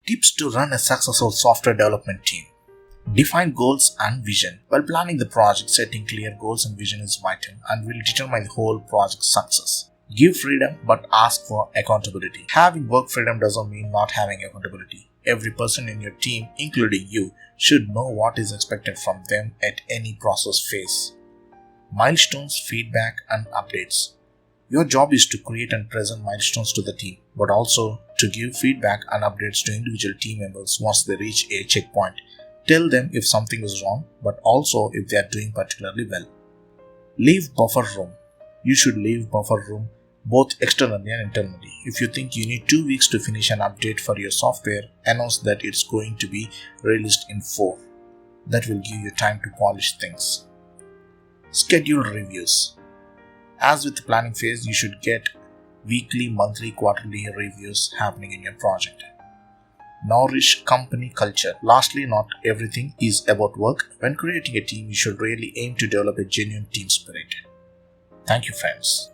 Tips to run a successful software development team. Define goals and vision. While planning the project, setting clear goals and vision is vital and will determine the whole project's success. Give freedom but ask for accountability. Having work freedom doesn't mean not having accountability. Every person in your team, including you, should know what is expected from them at any process phase. Milestones, feedback, and updates. Your job is to create and present milestones to the team, but also to give feedback and updates to individual team members once they reach a checkpoint. Tell them if something is wrong, but also if they are doing particularly well. Leave buffer room. You should leave buffer room both externally and internally. If you think you need 2 weeks to finish an update for your software, announce that it's going to be released in 4. That will give you time to polish things. Schedule reviews. As with the planning phase, you should get weekly, monthly, quarterly reviews happening in your project. Nourish company culture. Lastly, not everything is about work. When creating a team, you should really aim to develop a genuine team spirit. Thank you, friends.